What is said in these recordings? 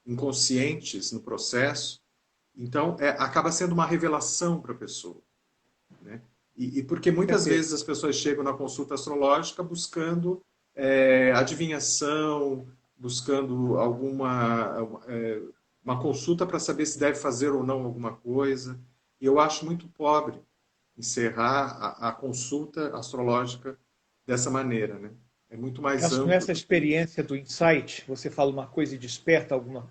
inconscientes no processo. Então, acaba sendo uma revelação para a pessoa, né? E porque Com muitas certeza. vezes as pessoas chegam na consulta astrológica buscando adivinhação, buscando uma consulta para saber se deve fazer ou não alguma coisa. E eu acho muito pobre encerrar a consulta astrológica dessa maneira, né? É muito Eu mais acho que amplo nessa do que isso. experiência do insight, você fala uma coisa e desperta alguma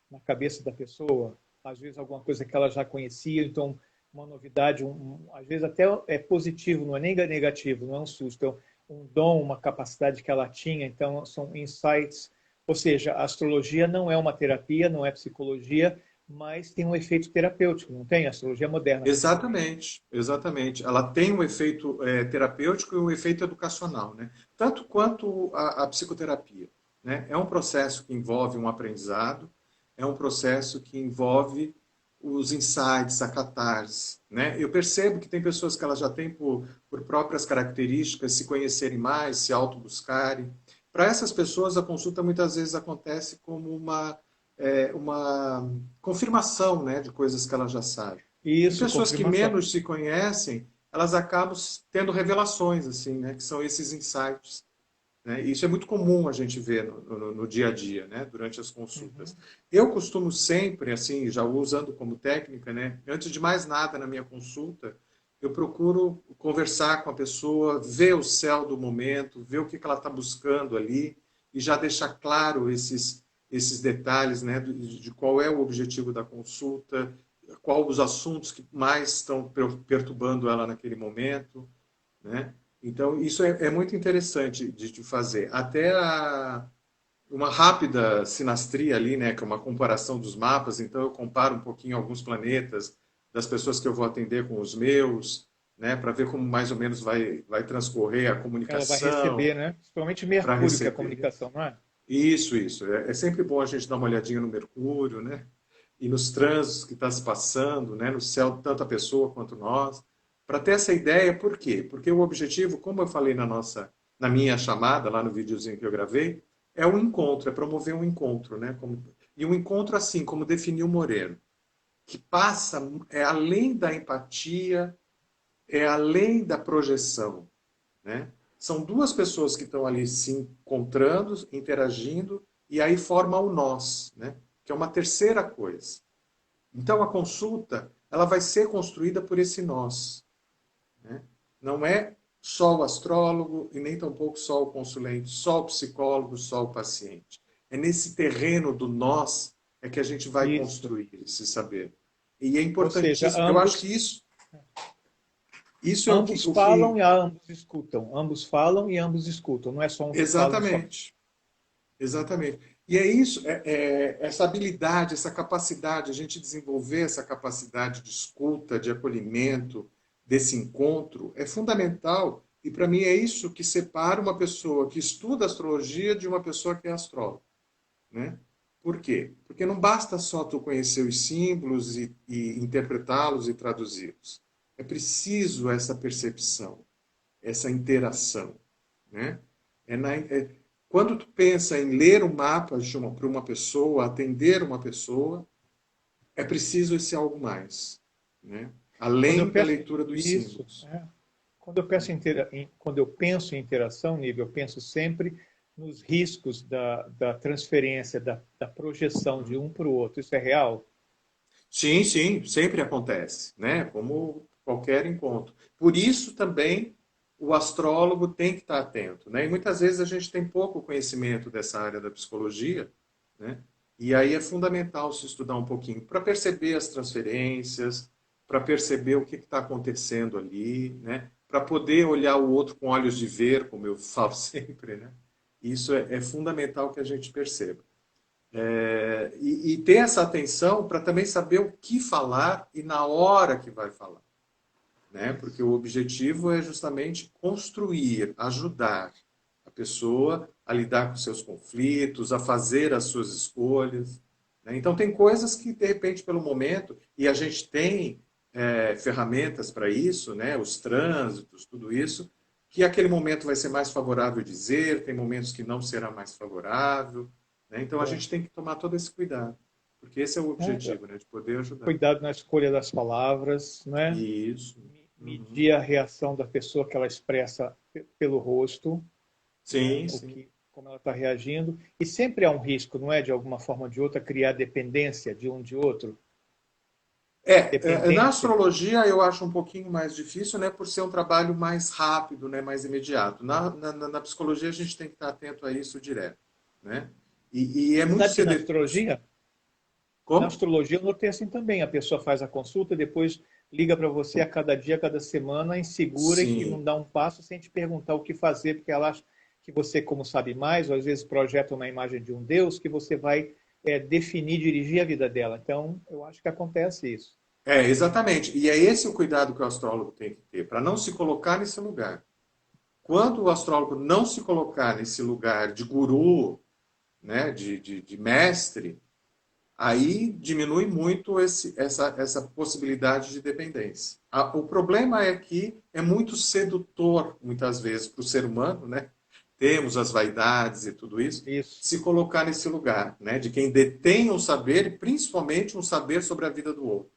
na cabeça da pessoa, às vezes alguma coisa que ela já conhecia, então uma novidade, às vezes até é positivo, não é nem negativo, não é um susto, é um dom, uma capacidade que ela tinha, então são insights, ou seja, a astrologia não é uma terapia, não é psicologia, mas tem um efeito terapêutico, não tem? A astrologia moderna, principalmente. Exatamente, exatamente. Ela tem um efeito terapêutico e um efeito educacional, né? Tanto quanto a psicoterapia, né? É um processo que envolve um aprendizado, é um processo que envolve os insights, a catarse, né? Eu percebo que tem pessoas que elas já têm por próprias características se conhecerem mais, se autobuscarem. Para essas pessoas, a consulta muitas vezes acontece como uma confirmação, né, de coisas que elas já sabem. E Isso, pessoas que confirmação. menos se conhecem, elas acabam tendo revelações, assim, né? Que são esses insights. Né? E isso é muito comum a gente ver no dia a dia, né? Durante as consultas. Uhum. Eu costumo sempre, assim, já usando como técnica, né? Antes de mais nada na minha consulta, eu procuro conversar com a pessoa, ver o céu do momento, ver o que ela está buscando ali e já deixar claro esses detalhes, né? De qual é o objetivo da consulta, qual os assuntos que mais estão perturbando ela naquele momento, né? Então, isso é muito interessante de fazer. Até uma rápida sinastria ali, né, que é uma comparação dos mapas. Então, eu comparo um pouquinho alguns planetas das pessoas que eu vou atender com os meus, né, para ver como mais ou menos vai transcorrer a Ela vai receber, comunicação né? Principalmente para Mercúrio, que é a receber. comunicação, não é? Isso. É sempre bom a gente dar uma olhadinha no Mercúrio, né? E nos trânsitos que está se passando, né? No céu, tanto a pessoa quanto nós, para ter essa ideia, por quê? Porque o objetivo, como eu falei na minha chamada, lá no videozinho que eu gravei, é um encontro, é promover um encontro, né? E um encontro assim, como definiu Moreno, que passa, é além da empatia, é além da projeção, né? São duas pessoas que estão ali se encontrando, interagindo, e aí forma o nós, né? Que é uma terceira coisa. Então a consulta ela vai ser construída por esse nós, né? Não é só o astrólogo e nem tampouco só o consulente, só o psicólogo, só o paciente. É nesse terreno do nós é que a gente vai Isso. construir esse saber. E é Ou seja, importantíssimo. Eu acho que isso é ambos o falam que e ambos escutam. Ambos falam e ambos escutam. Não é só um falando só. exatamente. Exatamente. E é isso, essa habilidade, essa capacidade, a gente desenvolver essa capacidade de escuta, de acolhimento, desse encontro, é fundamental. E para mim é isso que separa uma pessoa que estuda astrologia de uma pessoa que é astróloga, né? Por quê? Porque não basta só tu conhecer os símbolos e interpretá-los e traduzi-los. É preciso essa percepção, essa interação, né? Quando tu pensa em ler um mapa para uma pessoa, atender uma pessoa, é preciso esse algo mais, né? Quando eu Além da peço leitura dos isso, símbolos. quando eu penso em interação, nível, eu penso sempre nos riscos da transferência, da projeção de um para o outro. Isso é real? Sim, sim, sempre acontece, né? Como qualquer encontro. Por isso também o astrólogo tem que estar atento, né? E muitas vezes a gente tem pouco conhecimento dessa área da psicologia, né? E aí é fundamental se estudar um pouquinho para perceber as transferências, para perceber o que está acontecendo ali, né? Para poder olhar o outro com olhos de ver, como eu falo sempre, né? Isso é fundamental que a gente perceba. E ter essa atenção para também saber o que falar e na hora que vai falar, né? Porque Isso. o objetivo é justamente construir, ajudar a pessoa a lidar com seus conflitos, a fazer as suas escolhas, né? Então tem coisas que de repente pelo momento e a gente tem ferramentas para isso, né? Os trânsitos, tudo isso, que aquele momento vai ser mais favorável dizer, tem momentos que não será mais favorável, né? Então a É. gente tem que tomar todo esse cuidado, porque esse é o É, objetivo, né? De poder ajudar. cuidado na escolha das palavras, né? Isso. Uhum. Medir a reação da pessoa que ela expressa pelo rosto, né? Sim, O sim. que, como ela está reagindo. E sempre há um risco, não é, de alguma forma ou de outra, criar dependência de um de outro. Na Dependência. astrologia eu acho um pouquinho mais difícil, né, por ser um trabalho mais rápido, né, mais imediato. Na psicologia a gente tem que estar atento a isso direto, né? E é Você muito sabe que cedo. na Como? astrologia eu notei assim também. A pessoa faz a consulta, depois liga para você a cada dia, a cada semana, insegura e Sim. não dá um passo sem te perguntar o que fazer, porque ela acha que você, como sabe mais, ou às vezes projeta uma imagem de um Deus que você vai definir, dirigir a vida dela. Então, eu acho que acontece isso. Exatamente. E é esse o cuidado que o astrólogo tem que ter, para não se colocar nesse lugar. Quando o astrólogo não se colocar nesse lugar de guru, né, de mestre, aí diminui muito essa possibilidade de dependência. O problema é que é muito sedutor, muitas vezes, para o ser humano, né? Temos as vaidades e tudo isso, Isso. se colocar nesse lugar, né? De quem detém um saber, e principalmente um saber sobre a vida do outro.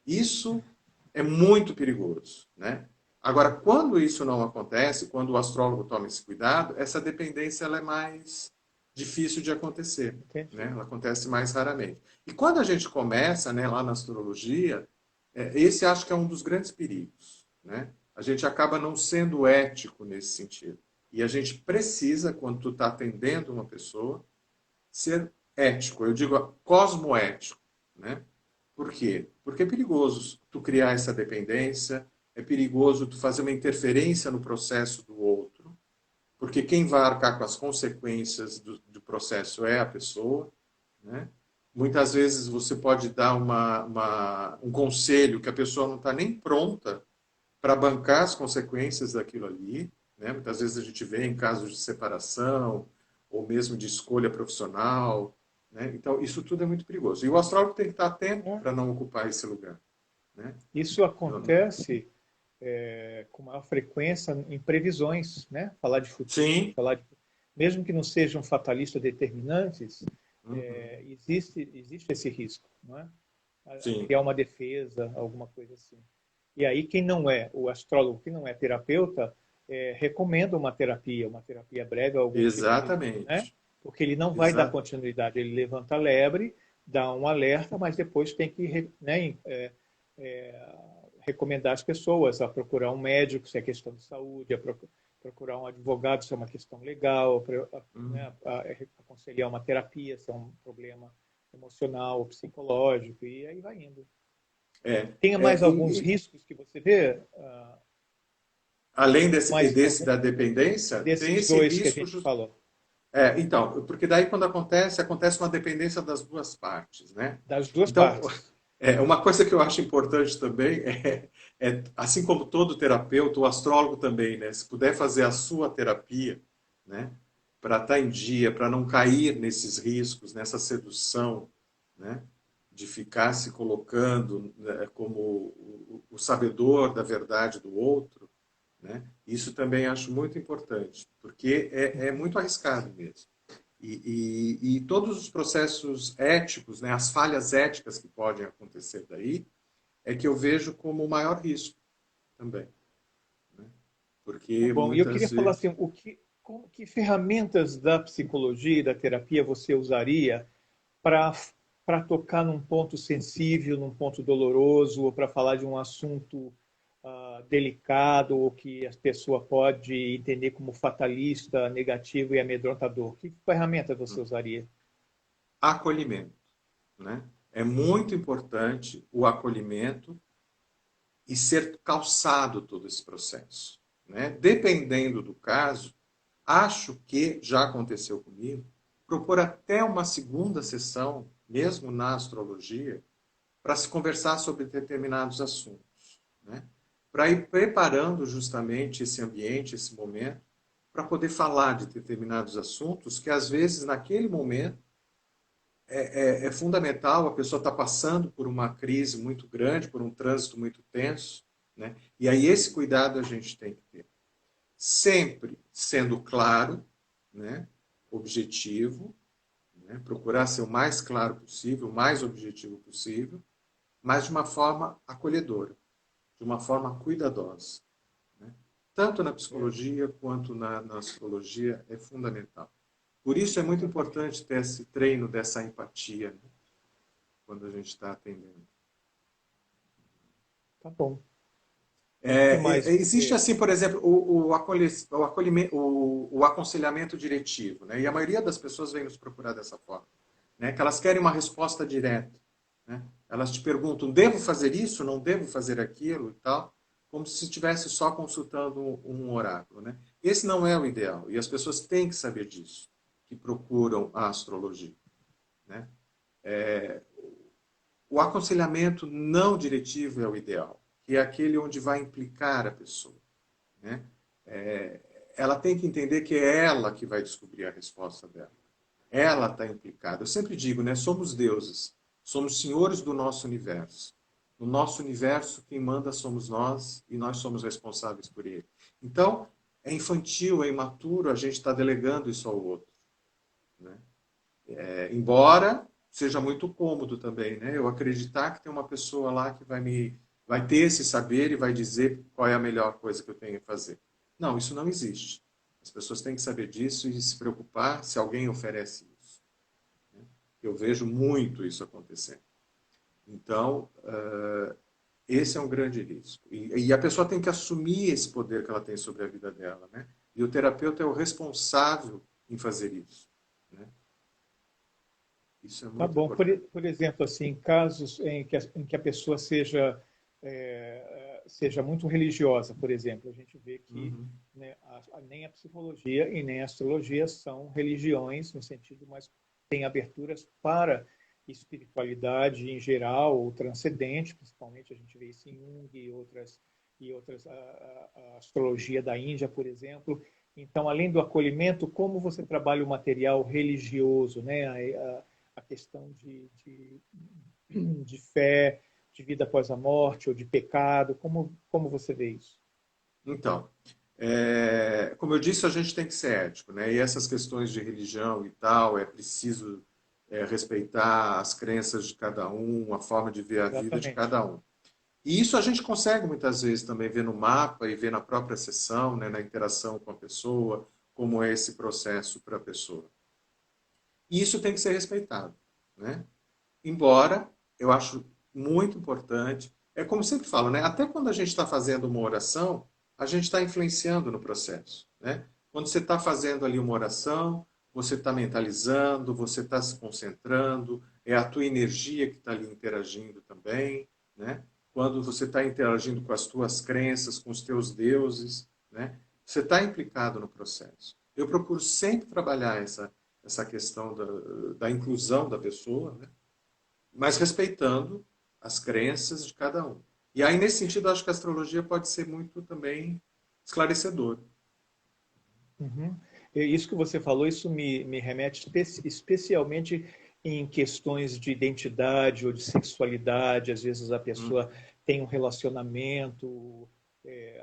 Isso é muito perigoso, né? Agora, quando isso não acontece, quando o astrólogo toma esse cuidado, essa dependência ela é mais difícil de acontecer, né? Entendi. Ela acontece mais raramente. E quando a gente começa, né, lá na astrologia, esse acho que é um dos grandes perigos, né? A gente acaba não sendo ético nesse sentido. E a gente precisa, quando tu está atendendo uma pessoa, ser ético. Eu digo cosmoético, né? Por quê? Porque é perigoso tu criar essa dependência, é perigoso tu fazer uma interferência no processo do outro, porque quem vai arcar com as consequências do processo é a pessoa, né? Muitas vezes você pode dar um conselho que a pessoa não está nem pronta para bancar as consequências daquilo ali, né? Muitas vezes a gente vê em casos de separação ou mesmo de escolha profissional, né? Então isso tudo é muito perigoso. E o astrólogo tem que estar atento É. para não ocupar esse lugar, né? Isso Não. acontece com maior frequência em previsões, né? Falar de futuro, Sim, mesmo que não sejam fatalistas determinantes, uhum, existe esse risco, não é? A sim, criar uma defesa, alguma coisa assim. E aí quem não é o astrólogo, quem não é terapeuta, recomenda uma terapia breve, algum tipo de, né? exatamente, Porque ele não vai dar exato. continuidade, ele levanta a lebre, dá um alerta, mas depois tem que, né, recomendar as pessoas a procurar um médico se é questão de saúde, procurar um advogado se é uma questão legal, Uhum. né, aconselhar uma terapia se é um problema emocional ou psicológico, e aí vai indo. É, Tem mais alguns riscos que você vê, além mais desse algum da dependência, tem desses esse dois que a risco. gente falou? Então, porque daí quando acontece uma dependência das duas partes, né? Das duas Então, partes. uma coisa que eu acho importante também assim como todo terapeuta, o astrólogo também, né? Se puder fazer a sua terapia, né? Para estar em dia, para não cair nesses riscos, nessa sedução, né? De ficar se colocando, né, como o sabedor da verdade do outro, né? Isso também acho muito importante, porque é muito arriscado mesmo. E todos os processos éticos, né, as falhas éticas que podem acontecer daí, é que eu vejo como o maior risco também. Né? Tá Porque bom. E eu queria muitas falar vezes. assim, que ferramentas da psicologia e da terapia você usaria para tocar num ponto sensível, num ponto doloroso, ou para falar de um assunto delicado, ou que a pessoa pode entender como fatalista, negativo e amedrontador? Que ferramenta você usaria? Acolhimento. Né? É muito importante o acolhimento e ser calçado todo esse processo. Né? Dependendo do caso, acho que já aconteceu comigo, propor até uma segunda sessão, mesmo na astrologia, para se conversar sobre determinados assuntos, né? Para ir preparando justamente esse ambiente, esse momento, para poder falar de determinados assuntos que às vezes naquele momento é fundamental, a pessoa está passando por uma crise muito grande, por um trânsito muito tenso, né? E aí esse cuidado a gente tem que ter. Sempre sendo claro, né? Objetivo, né? Procurar ser o mais claro possível, o mais objetivo possível, mas de uma forma acolhedora, de uma forma cuidadosa, né? Tanto na psicologia quanto na astrologia é fundamental. Por isso é muito Exatamente. importante ter esse treino dessa empatia, né? Quando a gente está atendendo. Tá bom. O que mais Existe você... assim, por exemplo, o aconselhamento diretivo, né? E a maioria das pessoas vem nos procurar dessa forma, né? Que elas querem uma resposta direta, né? Elas te perguntam: devo fazer isso? Não devo fazer aquilo e tal, como se estivesse só consultando um oráculo, né? Esse não é o ideal e as pessoas têm que saber disso, que procuram a astrologia, né? O aconselhamento não diretivo é o ideal, que é aquele onde vai implicar a pessoa, né? Ela tem que entender que é ela que vai descobrir a resposta dela. Ela está implicada. Eu sempre digo, né? Somos deuses, somos senhores do nosso universo. No nosso universo, quem manda somos nós e nós somos responsáveis por ele. Então, é infantil, é imaturo a gente estar delegando isso ao outro, né? Embora seja muito cômodo também, né? Eu acreditar que tem uma pessoa lá que vai ter esse saber e vai dizer qual é a melhor coisa que eu tenho que fazer. Não, isso não existe. As pessoas têm que saber disso e se preocupar se alguém oferece isso, né? Eu vejo muito isso acontecendo. Então, esse é um grande risco. E a pessoa tem que assumir esse poder que ela tem sobre a vida dela, né? E o terapeuta é o responsável em fazer isso, né? Isso é Tá muito bom. importante. Por exemplo, assim, casos em que a pessoa seja muito religiosa, por exemplo, a gente vê que, Uhum. né, nem a psicologia e nem a astrologia são religiões no sentido, mas tem aberturas para espiritualidade em geral, ou transcendente, principalmente a gente vê isso em Jung e outras a astrologia da Índia, por exemplo. Então, além do acolhimento, como você trabalha o material religioso, né? A questão de fé, de vida após a morte ou de pecado? Como você vê isso? Então, como eu disse, a gente tem que ser ético, né? E essas questões de religião e tal, é preciso respeitar as crenças de cada um, a forma de ver a vida de Exatamente. cada um. E isso a gente consegue muitas vezes também ver no mapa e ver na própria sessão, né, na interação com a pessoa, como é esse processo para a pessoa. E isso tem que ser respeitado, né? Embora eu acho muito importante, é como sempre falo, né? Até quando a gente está fazendo uma oração, a gente está influenciando no processo, né? Quando você está fazendo ali uma oração, você está mentalizando, você está se concentrando, é a tua energia que está ali interagindo também, né? Quando você está interagindo com as tuas crenças, com os teus deuses, né? Você está implicado no processo. Eu procuro sempre trabalhar essa questão da inclusão da pessoa, né? Mas respeitando as crenças de cada um. E aí, nesse sentido, acho que a astrologia pode ser muito também esclarecedora. Uhum. E isso que você falou, isso me remete especialmente em questões de identidade ou de sexualidade. Às vezes a pessoa Uhum. tem um relacionamento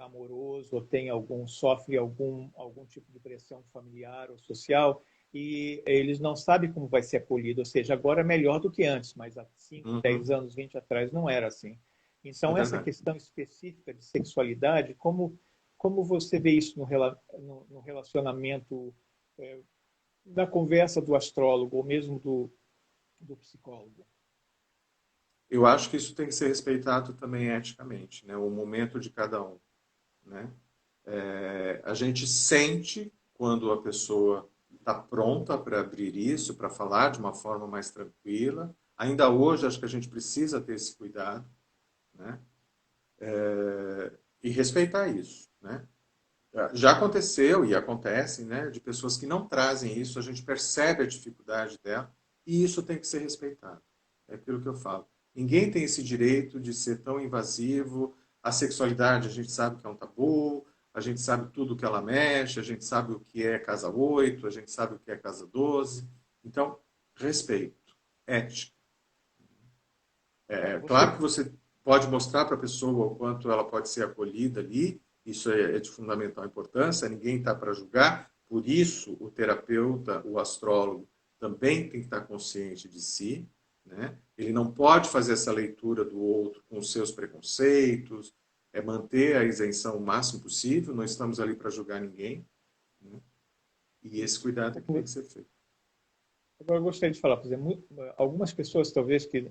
amoroso ou sofre algum tipo de pressão familiar ou social e eles não sabem como vai ser acolhido. Ou seja, agora é melhor do que antes, mas há 5, 10 Uhum. anos, 20 atrás não era assim. Isso é Então, essa verdade. questão específica de sexualidade, como você vê isso no relacionamento, é, na conversa do astrólogo ou mesmo do psicólogo? Eu acho que isso tem que ser respeitado também eticamente, né? O momento de cada um, né? A gente sente quando a pessoa está pronta para abrir isso, para falar de uma forma mais tranquila. Ainda hoje, acho que a gente precisa ter esse cuidado, né? E respeitar isso, né? Já aconteceu e acontece, né, de pessoas que não trazem isso, a gente percebe a dificuldade dela e isso tem que ser respeitado. É aquilo que eu falo. Ninguém tem esse direito de ser tão invasivo. A sexualidade a gente sabe que é um tabu, a gente sabe tudo que ela mexe, a gente sabe o que é casa 8, a gente sabe o que é casa 12. Então, respeito, ética. É claro Você, que você pode mostrar para a pessoa o quanto ela pode ser acolhida ali, isso é de fundamental importância, ninguém está para julgar, por isso o terapeuta, o astrólogo, também tem que estar consciente de si, né? Ele não pode fazer essa leitura do outro com os seus preconceitos, é manter a isenção o máximo possível, não estamos ali para julgar ninguém, né? E esse Isso. cuidado é que tem que ser feito. Agora, eu gostaria de falar, por exemplo, algumas pessoas, talvez, que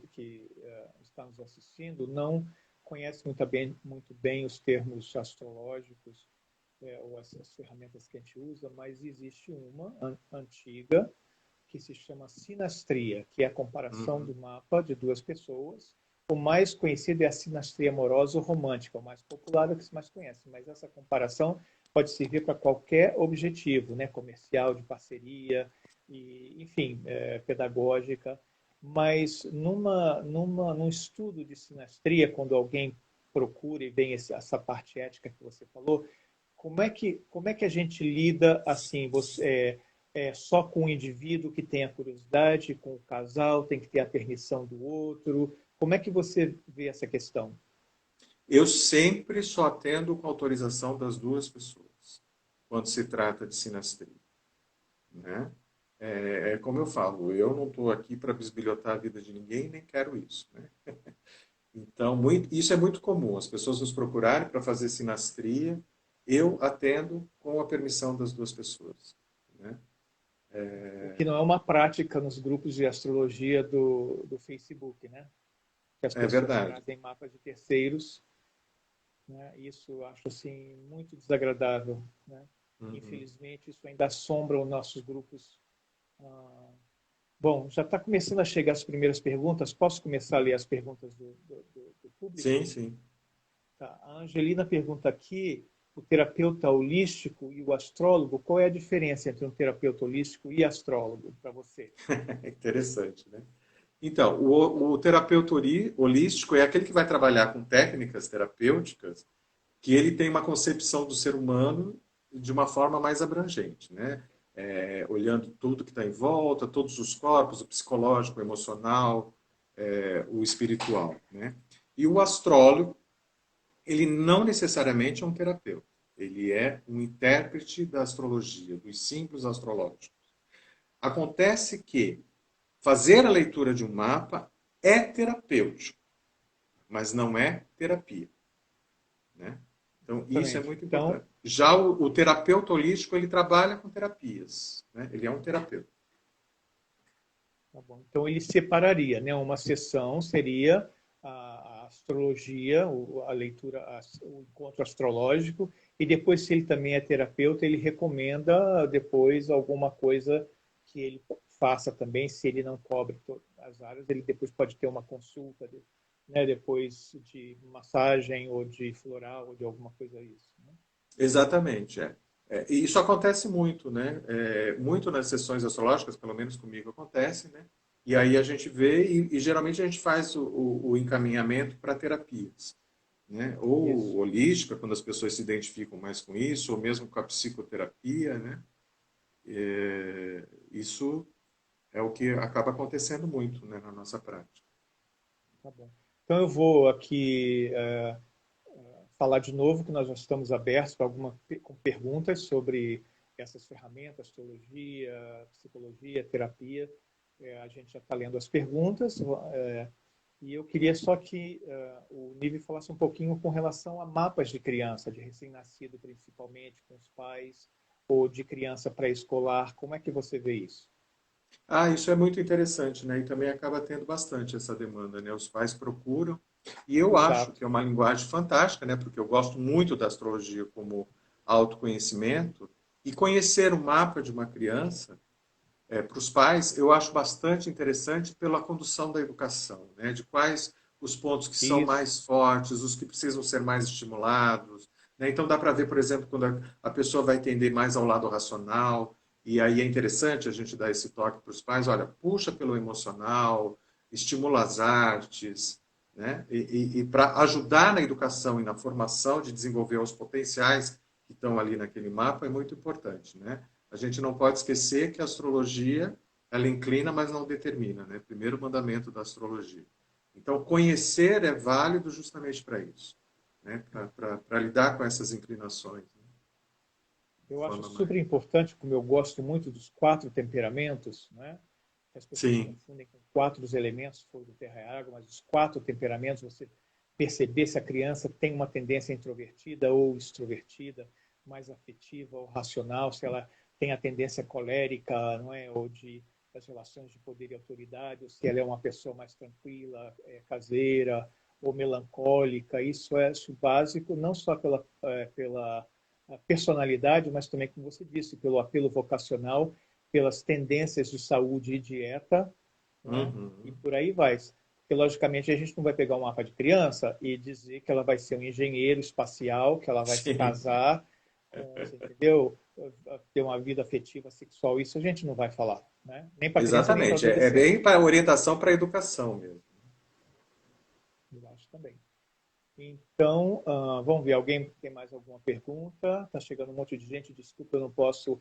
estão nos assistindo, não conhecem muito bem os termos astrológicos, ou as ferramentas que a gente usa, mas existe uma antiga que se chama sinastria, que é a comparação Uhum. do mapa de duas pessoas. O mais conhecido é a sinastria amorosa ou romântica, o mais popular é o que se mais conhece, mas essa comparação pode servir para qualquer objetivo, né? Comercial, de parceria, e, enfim, pedagógica. Mas num estudo de sinastria, quando alguém procura e vem essa parte ética que você falou, como é que a gente lida assim? Só com o indivíduo que tem a curiosidade, com o casal, tem que ter a permissão do outro. Como é que você vê essa questão? Eu sempre só atendo com autorização das duas pessoas, quando se trata de sinastria, né? É como eu falo, eu não estou aqui para bisbilhotar a vida de ninguém, nem quero isso, né? Então, isso é muito comum, as pessoas nos procurarem para fazer sinastria, eu atendo com a permissão das duas pessoas, né? O que não é uma prática nos grupos de astrologia do Facebook, né? Que as É pessoas verdade. trazem mapas de terceiros, né? Isso eu acho assim muito desagradável, né? Uhum. Infelizmente, isso ainda assombra os nossos grupos. Ah, bom, já está começando a chegar as primeiras perguntas. Posso começar a ler as perguntas do público? Sim, sim. Tá. A Angelina pergunta aqui, o terapeuta holístico e o astrólogo, qual é a diferença entre um terapeuta holístico e astrólogo para você? É interessante, né? Então, o terapeuta holístico é aquele que vai trabalhar com técnicas terapêuticas que ele tem uma concepção do ser humano de uma forma mais abrangente, né? Olhando tudo que está em volta, todos os corpos, o psicológico, o emocional, o espiritual, né? E o astrólogo, ele não necessariamente é um terapeuta, ele é um intérprete da astrologia, dos símbolos astrológicos. Acontece que fazer a leitura de um mapa é terapêutico, mas não é terapia, né? Então, isso é Exatamente. muito Então, importante. Já o terapeuta holístico, ele trabalha com terapias, né? Ele é um terapeuta. tá bom. Então ele separaria, né? Uma sessão seria a astrologia, a leitura, o encontro astrológico, e depois, se ele também é terapeuta, ele recomenda depois alguma coisa que ele faça também, se ele não cobre todas as áreas, ele depois pode ter uma consulta, né? Depois de massagem ou de floral ou de alguma coisa isso, né? Exatamente, é. E isso acontece muito, né? Muito nas sessões astrológicas, pelo menos comigo acontece, né? E aí a gente vê e geralmente a gente faz o encaminhamento para terapias, né? Ou Isso. holística, quando as pessoas se identificam mais com isso, ou mesmo com a psicoterapia, né? Isso é o que acaba acontecendo muito, né, na nossa prática. Tá bom. Então eu vou aqui falar de novo que nós já estamos abertos para com perguntas sobre essas ferramentas, astrologia, psicologia, terapia. A gente já está lendo as perguntas e eu queria só que o Nive falasse um pouquinho com relação a mapas de criança, de recém-nascido principalmente, com os pais, ou de criança pré-escolar. Como é que você vê isso? Ah, isso é muito interessante, né? E também acaba tendo bastante essa demanda, né? Os pais procuram, e eu acho Exato. que é uma linguagem fantástica, né? Porque eu gosto muito da astrologia como autoconhecimento, e conhecer o mapa de uma criança, para os pais, eu acho bastante interessante pela condução da educação, né? De quais os pontos que são Isso. mais fortes, os que precisam ser mais estimulados, né? Então dá para ver, por exemplo, quando a pessoa vai tender mais ao lado racional, e aí é interessante a gente dar esse toque para os pais, olha, puxa pelo emocional, estimula as artes, né? E para ajudar na educação e na formação de desenvolver os potenciais que estão ali naquele mapa é muito importante, né? A gente não pode esquecer que a astrologia, ela inclina, mas não determina, né? Primeiro mandamento da astrologia. Então, conhecer é válido justamente para isso, né? Para lidar com essas inclinações, né? De Eu acho forma mais. super importante, como eu gosto muito dos quatro temperamentos, né? as pessoas Sim. confundem com 4 dos elementos, fogo, terra e água, mas os 4 temperamentos, você perceber se a criança tem uma tendência introvertida ou extrovertida, mais afetiva ou racional, se ela tem a tendência colérica, não é, ou de das relações de poder e autoridade, ou se ela é uma pessoa mais tranquila, caseira ou melancólica. Isso é básico, não só pela personalidade, mas também, como você disse, pelo apelo vocacional, pelas tendências de saúde e dieta, né? E Uhum. por aí vai. Porque, logicamente, a gente não vai pegar um mapa de criança e dizer que ela vai ser um engenheiro espacial, que ela vai se Sim. casar, você entendeu? Ter uma vida afetiva, sexual, isso a gente não vai falar, né? Nem para criança, nem para Exatamente. É adolescente. bem para orientação para a educação mesmo. Eu acho também. Então, vamos ver, alguém tem mais alguma pergunta? Está chegando um monte de gente, desculpa, eu não posso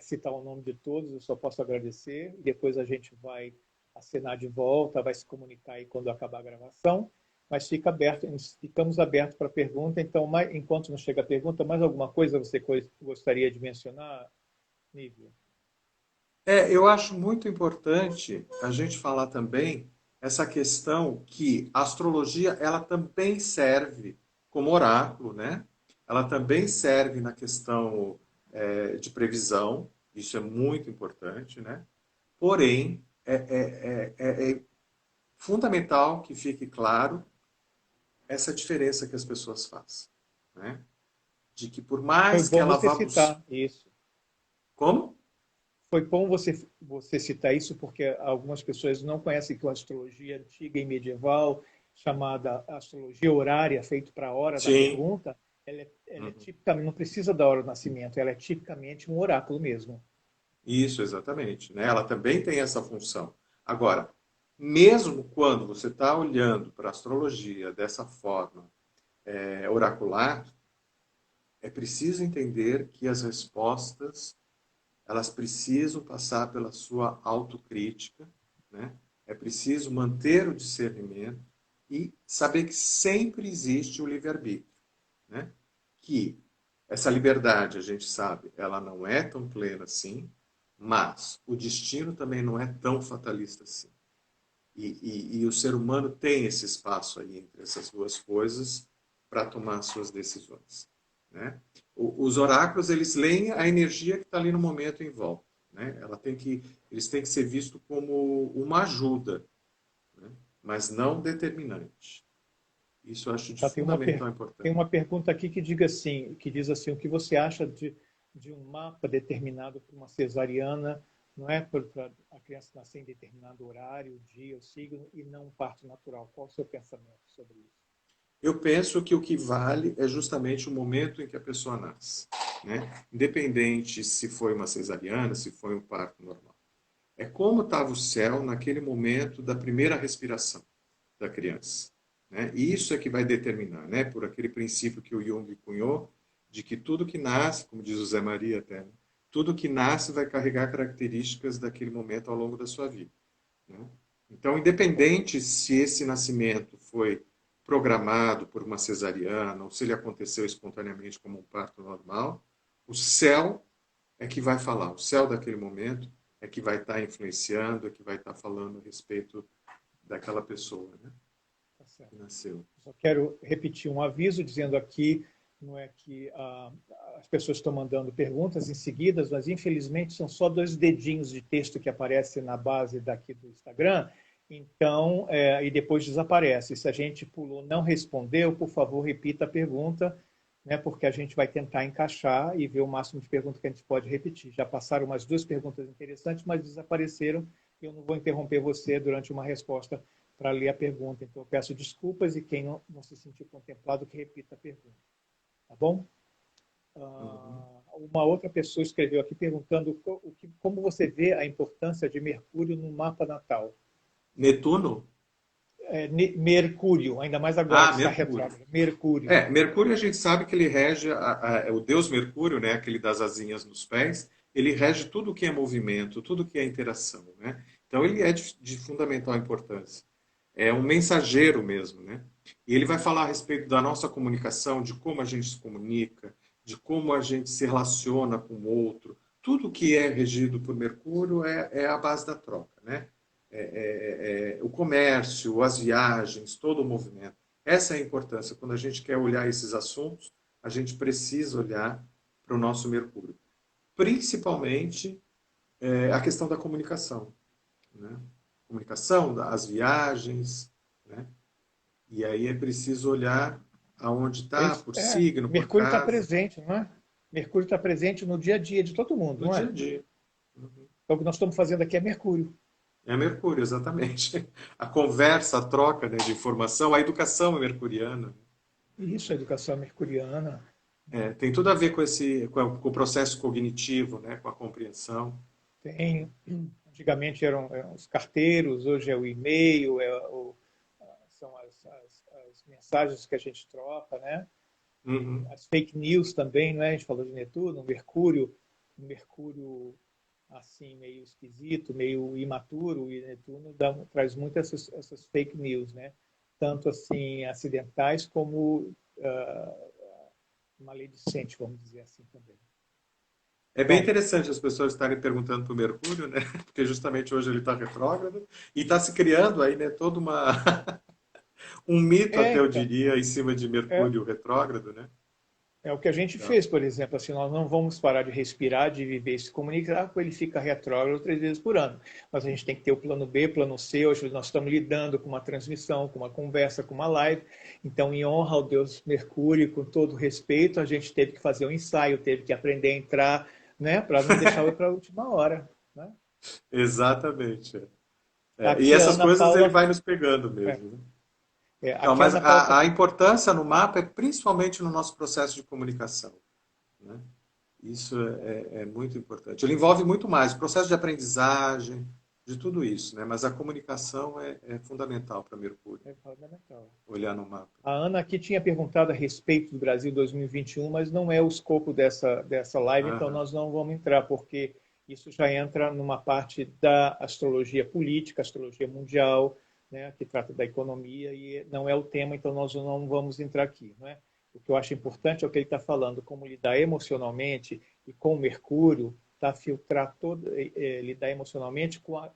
citar o nome de todos, eu só posso agradecer. E depois a gente vai acenar de volta, vai se comunicar aí quando acabar a gravação. Mas ficamos abertos para pergunta. Então, enquanto não chega a pergunta, mais alguma coisa você gostaria de mencionar, Nívia? Eu acho muito importante a gente falar também essa questão que a astrologia ela também serve como oráculo, né? Ela também serve na questão de previsão, isso é muito importante, né? Porém, é fundamental que fique claro essa diferença que as pessoas fazem, né? De que por Foi mais que bom ela você vá buscar... citar isso. Como? Foi bom você citar isso, porque algumas pessoas não conhecem que a astrologia antiga e medieval, chamada astrologia horária, feita para a hora da Sim. pergunta, ela é Uhum. tipicamente, não precisa da hora do nascimento, ela é tipicamente um oráculo mesmo. Isso, exatamente, né? Ela também tem essa função. Agora, mesmo quando você está olhando para a astrologia dessa forma oracular, é preciso entender que as respostas elas precisam passar pela sua autocrítica, né? É preciso manter o discernimento e saber que sempre existe o livre-arbítrio, né? Que essa liberdade, a gente sabe, ela não é tão plena assim, mas o destino também não é tão fatalista assim. E o ser humano tem esse espaço aí entre essas duas coisas para tomar suas decisões. Né? Os oráculos, eles leem a energia que está ali no momento em volta. Né? Eles têm que ser vistos como uma ajuda, né? Mas não determinante. Isso eu acho de Tá, fundamental tem importância. uma pergunta aqui que diz assim, o que você acha de um mapa determinado por uma cesariana, não é para a criança nascer em determinado horário, dia, o signo, e não um parto natural? Qual o seu pensamento sobre isso? Eu penso que o que vale é justamente o momento em que a pessoa nasce, né? Independente se foi uma cesariana, se foi um parto normal. É como estava o céu naquele momento da primeira respiração da criança, né? E isso é que vai determinar, né? Por aquele princípio que o Jung cunhou, de que tudo que nasce, como diz o Zé Maria até, né? Tudo que nasce vai carregar características daquele momento ao longo da sua vida, né? Então, independente se esse nascimento foi programado por uma cesariana ou se ele aconteceu espontaneamente como um parto normal, o céu é que vai falar, o céu daquele momento é que vai estar influenciando, é que vai estar falando a respeito daquela pessoa, né, Tá certo. que nasceu. Só quero repetir um aviso dizendo aqui, não é que as pessoas estão mandando perguntas em seguida, mas infelizmente são só 2 dedinhos de texto que aparecem na base daqui do Instagram, então, e depois desaparece. Se a gente pulou, não respondeu, por favor, repita a pergunta, né, porque a gente vai tentar encaixar e ver o máximo de perguntas que a gente pode repetir. Já passaram umas 2 perguntas interessantes, mas desapareceram, e eu não vou interromper você durante uma resposta para ler a pergunta. Então, eu peço desculpas e quem não se sentiu contemplado, que repita a pergunta. Tá bom? Uhum. Uma outra pessoa escreveu aqui perguntando como você vê a importância de Mercúrio no mapa natal. Netuno? Mercúrio, ainda mais agora Ah, que está Mercúrio. retrógrado. Mercúrio. Mercúrio a gente sabe que ele rege, o deus Mercúrio, né, aquele das asinhas nos pés, ele rege tudo que é movimento, tudo que é interação, né? Então ele é de fundamental importância. É um mensageiro mesmo, né? E ele vai falar a respeito da nossa comunicação, de como a gente se comunica, de como a gente se relaciona com o outro, tudo que é regido por Mercúrio é a base da troca, né? O comércio, as viagens, todo o movimento. Essa é a importância. Quando a gente quer olhar esses assuntos, a gente precisa olhar para o nosso Mercúrio. Principalmente a questão da comunicação, né? Comunicação, as viagens, né? E aí é preciso olhar aonde está, por signo, por Mercúrio está casa, presente, não é? Mercúrio está presente no dia a dia de todo mundo, no não dia é? a dia. Uhum. Então, o que nós estamos fazendo aqui é Mercúrio. É Mercúrio, exatamente. A conversa, a troca, né, de informação, a educação é mercuriana. Isso, a educação mercuriana. Tem tudo a ver com o processo cognitivo, né, com a compreensão. Tem, antigamente eram os carteiros, hoje é o e-mail, são as mensagens que a gente troca, né? Uhum. As fake news também, não é? A gente falou de Netuno, Mercúrio assim meio esquisito, meio imaturo, e Netuno traz muitas essas fake news, né? Tanto assim acidentais como maledicente, vamos dizer assim também. É bem Bom, interessante as pessoas estarem perguntando para o Mercúrio, né? Porque justamente hoje ele está retrógrado e está se criando aí, né, toda uma um mito até eu então, diria em cima de é, Mercúrio retrógrado, né? é o que a gente Então, fez, por exemplo, assim, nós não vamos parar de respirar, de viver e se comunicar, porque ele fica retrógrado 3 vezes por ano. Mas a gente tem que ter o plano B, plano C. Hoje nós estamos lidando com uma transmissão, com uma conversa, com uma live. Então, em honra ao Deus Mercúrio, com todo respeito, a gente teve que fazer um ensaio, teve que aprender a entrar, né, para não deixar para a última hora. Né? exatamente. E Aqui a essas Ana coisas ele Paula, vai nos pegando é, mesmo, né? Não, aqui a mas Ana Paula está. a importância no mapa é principalmente no nosso processo de comunicação, né? Isso é muito importante. Ele envolve muito mais o processo de aprendizagem, de tudo isso, né? Mas a comunicação é fundamental para Mercúrio, É fundamental. olhar no mapa. A Ana aqui tinha perguntado a respeito do Brasil 2021, mas não é o escopo dessa live, então Aham. nós não vamos entrar, porque isso já entra numa parte da astrologia política, astrologia mundial, né, que trata da economia, e não é o tema, então nós não vamos entrar aqui. Né? O que eu acho importante é o que ele está falando, como lidar emocionalmente e com o Mercúrio, tá, filtrar todo, lidar emocionalmente com a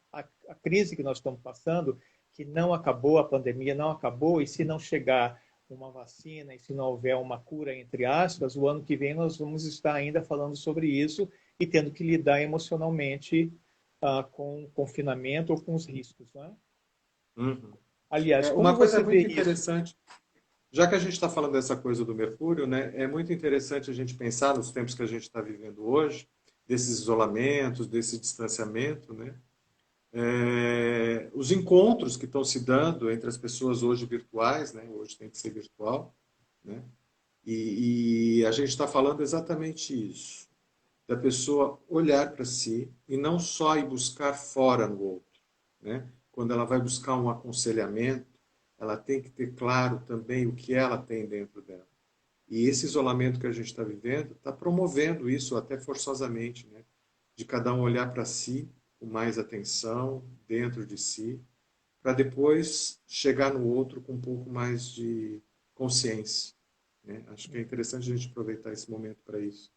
crise que nós estamos passando, que não acabou, a pandemia não acabou, e se não chegar uma vacina e se não houver uma cura, entre aspas, o ano que vem nós vamos estar ainda falando sobre isso e tendo que lidar emocionalmente com o confinamento ou com os riscos. Né? Uhum. Aliás, como Uma coisa você vê muito isso? interessante, já que a gente está falando dessa coisa do Mercúrio, né, é muito interessante a gente pensar nos tempos que a gente está vivendo hoje, desses isolamentos, desse distanciamento, né? Os encontros que estão se dando entre as pessoas hoje virtuais, né? Hoje tem que ser virtual, né? E a gente está falando exatamente isso, da pessoa olhar para si e não só ir buscar fora no outro, né? Quando ela vai buscar um aconselhamento, ela tem que ter claro também o que ela tem dentro dela. E esse isolamento que a gente está vivendo está promovendo isso até forçosamente, né? De cada um olhar para si com mais atenção, dentro de si, para depois chegar no outro com um pouco mais de consciência, né? Acho que é interessante a gente aproveitar esse momento para isso.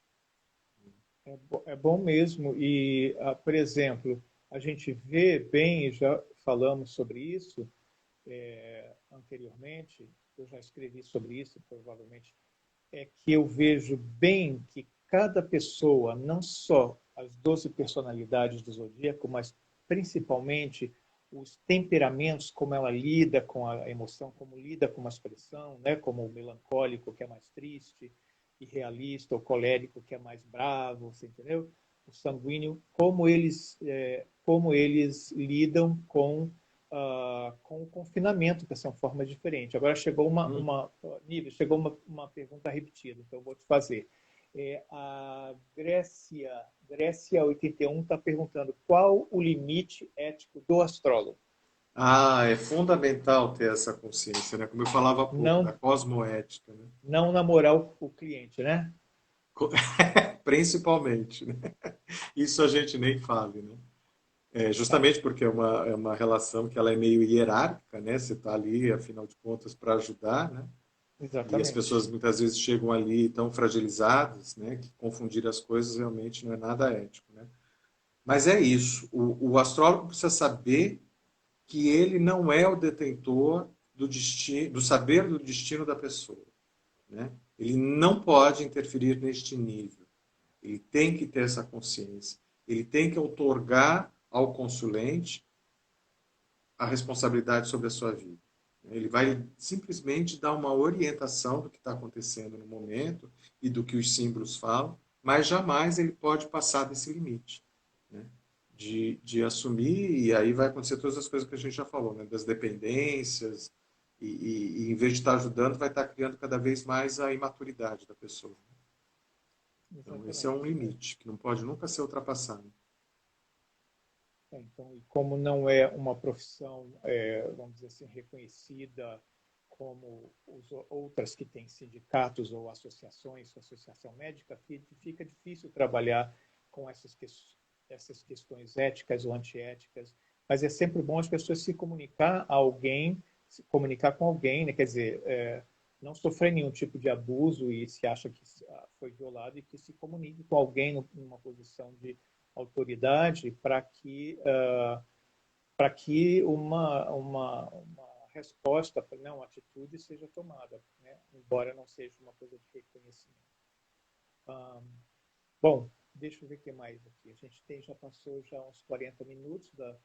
É bom mesmo. E, por exemplo, a gente vê bem, e já falamos sobre isso anteriormente, eu já escrevi sobre isso, provavelmente é que eu vejo bem que cada pessoa, não só as 12 personalidades do zodíaco, mas principalmente os temperamentos, como ela lida com a emoção, como lida com uma expressão, né? Como o melancólico, que é mais triste e realista, o colérico, que é mais bravo, você entendeu? O sanguíneo, como eles lidam com o confinamento, que são formas diferentes. Agora chegou Nível, chegou uma pergunta repetida, então eu vou te fazer. A Grécia 81 está perguntando qual o limite ético do astrólogo. É fundamental ter essa consciência, né? Como eu falava há pouco, da Não, cosmoética, né? não namorar o cliente, né? Principalmente, né? Isso a gente nem fala, né? Tá. Justamente porque é uma relação que ela é meio hierárquica, né? Você está ali, afinal de contas, para ajudar, né? E as Exatamente. pessoas muitas vezes chegam ali tão fragilizadas, né, que confundir as coisas realmente não é nada ético, né? Mas é isso. O astrólogo precisa saber que ele não é o detentor do destino, do saber do destino da pessoa, né? Ele não pode interferir neste nível. Ele tem que ter essa consciência. Ele tem que outorgar ao consulente a responsabilidade sobre a sua vida. Ele vai simplesmente dar uma orientação do que está acontecendo no momento e do que os símbolos falam, mas jamais ele pode passar desse limite, né? De assumir, e aí vai acontecer todas as coisas que a gente já falou, né? Das dependências, e em vez de estar ajudando, vai estar criando cada vez mais a imaturidade da pessoa. Então, esse é um Exatamente. limite que não pode nunca ser ultrapassado. Então, e como não é uma profissão, vamos dizer assim, reconhecida como outras que têm sindicatos ou associações, associação médica, fica difícil trabalhar com essas questões éticas ou antiéticas. Mas é sempre bom as pessoas se comunicar com alguém, né? Quer dizer, não sofrer nenhum tipo de abuso e se acha que foi violado e que se comunique com alguém numa posição de autoridade para que uma resposta, né, uma atitude seja tomada, né, embora não seja uma coisa de reconhecimento. Bom, deixa eu ver o que mais aqui. A gente já passou já uns 40 minutos da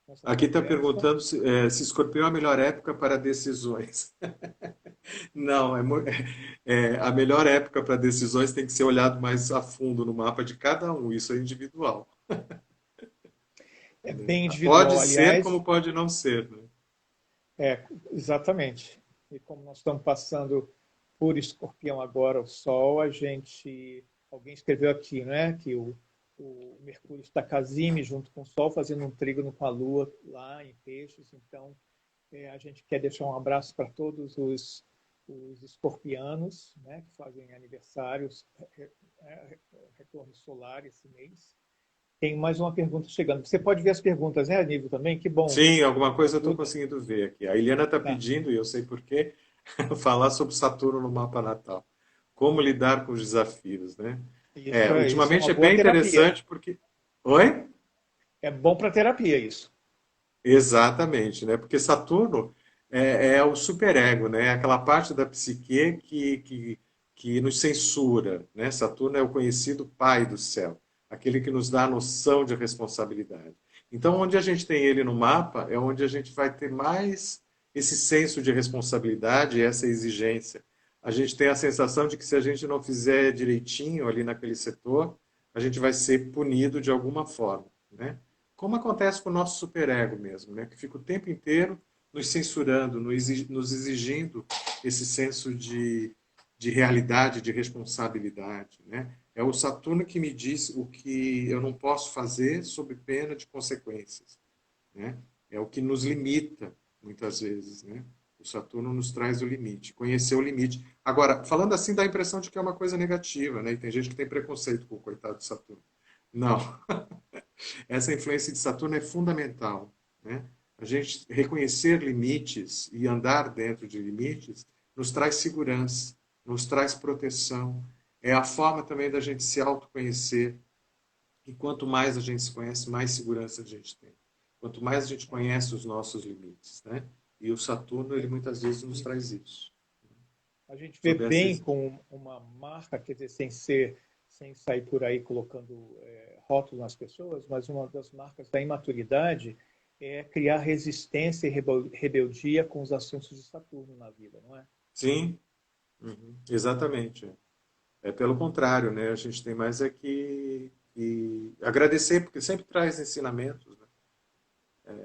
nossa Aqui está conversa. perguntando se escorpião é a melhor época para decisões. Não, a melhor época para decisões tem que ser olhado mais a fundo no mapa de cada um, isso é individual. É Né? bem Pode individual, ser aliás. como pode não ser. Né? Exatamente. E como nós estamos passando por Escorpião agora, o Sol, alguém escreveu aqui, né, que o Mercúrio está casime junto com o Sol, fazendo um trígono com a Lua lá em Peixes. Então, a gente quer deixar um abraço para todos os escorpianos, né, que fazem aniversários, retorno solar esse mês. Tem mais uma pergunta chegando. Você pode ver as perguntas, né, Aníbal, também? Que bom. Sim, alguma coisa eu estou Ajuda. conseguindo ver aqui. A Eliana está Tá. pedindo, e eu sei por quê, falar sobre Saturno no mapa natal. Como lidar com os desafios, né? Isso é uma Ultimamente é boa bem terapia. interessante porque... Oi? É bom para terapia isso. Exatamente, né? Porque Saturno é o superego, né? Aquela parte da psique que nos censura, né? Saturno é o conhecido pai do céu, aquele que nos dá a noção de responsabilidade. Então, onde a gente tem ele no mapa, é onde a gente vai ter mais esse senso de responsabilidade e essa exigência. A gente tem a sensação de que se a gente não fizer direitinho ali naquele setor, a gente vai ser punido de alguma forma, né? Como acontece com o nosso superego mesmo, né? Que fica o tempo inteiro nos censurando, nos exigindo esse senso de realidade, de responsabilidade, né? É o Saturno que me diz o que eu não posso fazer sob pena de consequências, né? É o que nos limita, muitas vezes, né? O Saturno nos traz o limite, conhecer o limite. Agora, falando assim, dá a impressão de que é uma coisa negativa, né? E tem gente que tem preconceito com o coitado do Saturno. Não, essa influência de Saturno é fundamental, né? A gente reconhecer limites e andar dentro de limites nos traz segurança, nos traz proteção. É a forma também da gente se autoconhecer. E quanto mais a gente se conhece, mais segurança a gente tem. Quanto mais a gente conhece os nossos limites, né? E o Saturno, ele muitas vezes nos traz isso. A gente vê Sob essa bem exigência. com uma marca, quer dizer, sem sair por aí colocando rótulos nas pessoas, mas uma das marcas da imaturidade é criar resistência e rebeldia com os assuntos de Saturno na vida, não é? Sim, exatamente. É pelo contrário, né? A gente tem mais é que agradecer, porque sempre traz ensinamentos, né?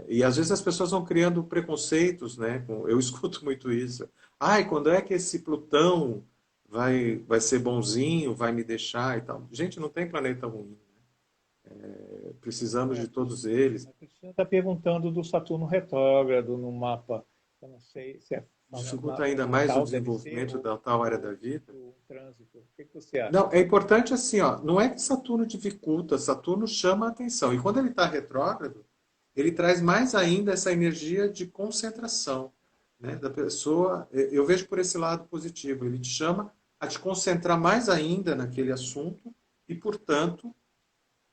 E às vezes as pessoas vão criando preconceitos, né? Eu escuto muito isso. Ai, quando é que esse Plutão vai ser bonzinho, vai me deixar e tal? Gente, não tem planeta ruim. Precisamos A de todos eles. Cristina está perguntando do Saturno retrógrado no mapa. Eu não sei se é Dificulta o ainda mais o natal, deve ser, desenvolvimento da tal área da vida. o trânsito. O que você acha? Não, é importante assim, ó, não é que Saturno dificulta, Saturno chama a atenção. E quando ele está retrógrado, ele traz mais ainda essa energia de concentração, né, da pessoa, eu vejo por esse lado positivo. Ele te chama a te concentrar mais ainda naquele assunto e, portanto,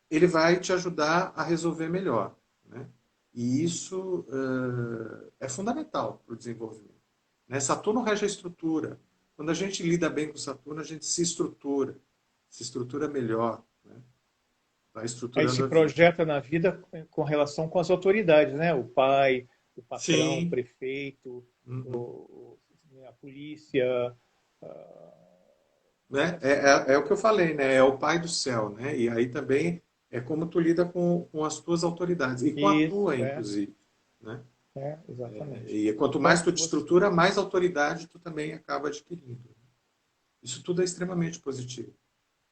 ele vai te ajudar a resolver melhor, né? E isso é fundamental para o desenvolvimento, né? Saturno rege a estrutura. Quando a gente lida bem com Saturno, a gente se estrutura melhor, né? Vai Aí estruturando se a vida. projeta na vida com relação com as autoridades, né? O pai, o patrão, o Sim. prefeito, Uhum. a polícia, Né? várias. É o que eu falei, né? É o pai do céu, né? E aí também é como tu lida com as tuas autoridades e com a tua, Isso, inclusive, né? exatamente. E quanto mais Bom, tu te você, estrutura, mais autoridade tu também acaba adquirindo. Isso tudo é extremamente positivo,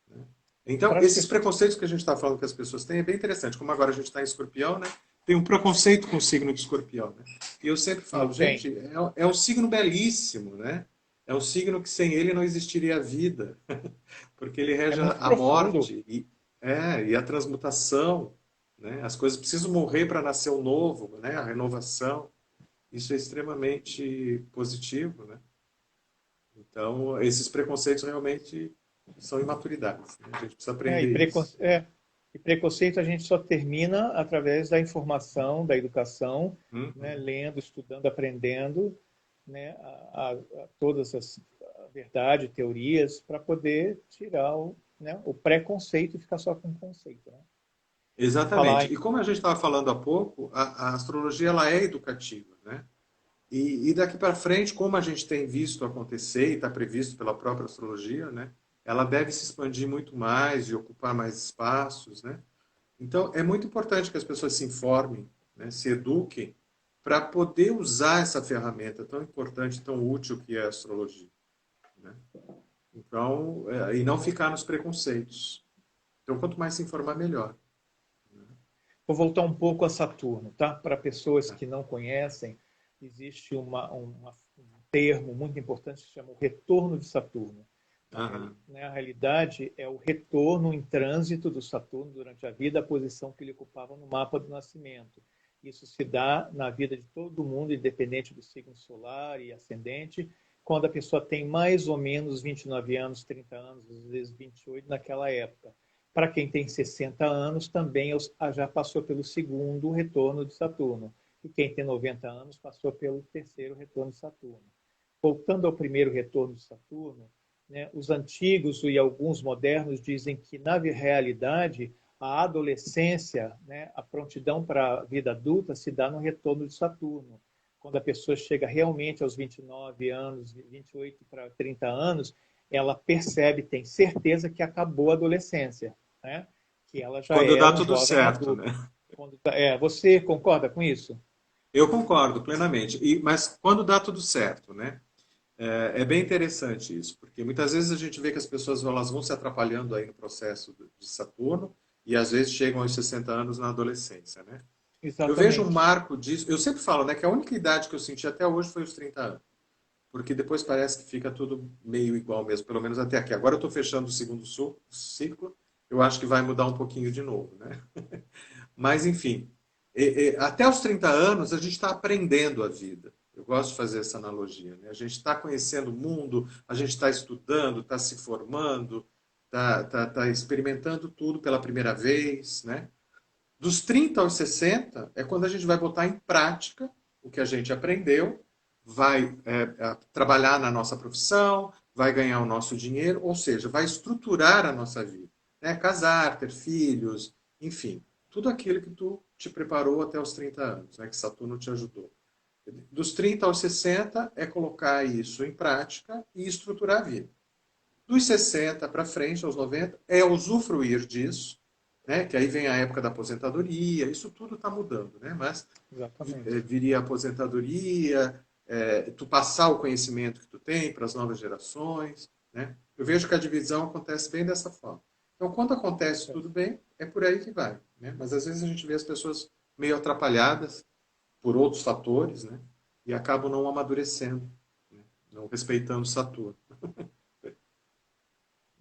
né? Então, para as esses pessoas. preconceitos que a gente está falando que as pessoas têm é bem interessante. Como agora a gente está em escorpião, né? Tem um preconceito com o signo de escorpião, né? E eu sempre Não falo, tem. gente, é um signo belíssimo, né? É um signo que sem ele não existiria a vida, porque ele É rege muito a profundo. morte e a transmutação, né? As coisas precisam morrer para nascer o novo, né? A renovação. Isso é extremamente positivo, né? Então, esses preconceitos realmente são imaturidades, né? A gente precisa É, e, aprender precon, isso. é, e preconceito a gente só termina através da informação, da educação, né? Uhum. Lendo, estudando, aprendendo, né? A todas as verdades, teorias, para poder tirar o preconceito e ficar só com o conceito. Né? Falar Exatamente. em E como a gente estava falando há pouco, a astrologia ela é educativa, né? E daqui para frente, como a gente tem visto acontecer e está previsto pela própria astrologia, né? Ela deve se expandir muito mais e ocupar mais espaços, né? Então, é muito importante que as pessoas se informem, né? Se eduquem para poder usar essa ferramenta tão importante, tão útil que é a astrologia, né? Então, e não ficar nos preconceitos. Então, quanto mais se informar, melhor. Vou voltar um pouco a Saturno, tá? Para pessoas Tá? que não conhecem, existe um termo muito importante que se chama o retorno de Saturno. Aham. Na realidade, é o retorno em trânsito do Saturno durante a vida, a posição que ele ocupava no mapa do nascimento. Isso se dá na vida de todo mundo, independente do signo solar e ascendente, quando a pessoa tem mais ou menos 29 anos, 30 anos, às vezes 28, naquela época. Para quem tem 60 anos, também já passou pelo segundo retorno de Saturno. E quem tem 90 anos passou pelo terceiro retorno de Saturno. Voltando ao primeiro retorno de Saturno, né, os antigos e alguns modernos dizem que, na realidade, a adolescência, né, a prontidão para a vida adulta se dá no retorno de Saturno. Quando a pessoa chega realmente aos 29 anos, 28 para 30 anos, ela percebe, tem certeza que acabou a adolescência, né? Que ela já Quando é dá um tudo jovem certo, adulto. né? Você concorda com isso? Eu concordo plenamente. Mas quando dá tudo certo, né? É bem interessante isso, porque muitas vezes a gente vê que as pessoas elas vão se atrapalhando aí no processo de Saturno e às vezes chegam aos 60 anos na adolescência, né? Eu vejo um Exatamente. marco disso. Eu sempre falo, né, que a única idade que eu senti até hoje foi os 30 anos. Porque depois parece que fica tudo meio igual mesmo, pelo menos até aqui. Agora eu estou fechando o segundo ciclo, eu acho que vai mudar um pouquinho de novo, né? Mas, enfim, até os 30 anos a gente está aprendendo a vida. Eu gosto de fazer essa analogia, né? A gente está conhecendo o mundo, a gente está estudando, está se formando, está experimentando tudo pela primeira vez, né? Dos 30 aos 60 é quando a gente vai botar em prática o que a gente aprendeu, vai trabalhar na nossa profissão, vai ganhar o nosso dinheiro, ou seja, vai estruturar a nossa vida. Né? Casar, ter filhos, enfim, tudo aquilo que tu te preparou até os 30 anos, né? Que Saturno te ajudou. Dos 30 aos 60 é colocar isso em prática e estruturar a vida. Dos 60 para frente, aos 90, é usufruir disso, né? Que aí vem a época da aposentadoria, isso tudo está mudando, né? Mas Exatamente. viria a aposentadoria, tu passar o conhecimento que tu tem para as novas gerações, né? Eu vejo que a divisão acontece bem dessa forma. Então, quando acontece tudo bem, é por aí que vai, né? Mas às vezes a gente vê as pessoas meio atrapalhadas por outros fatores, né? E acabam não amadurecendo, né? Não respeitando Saturno.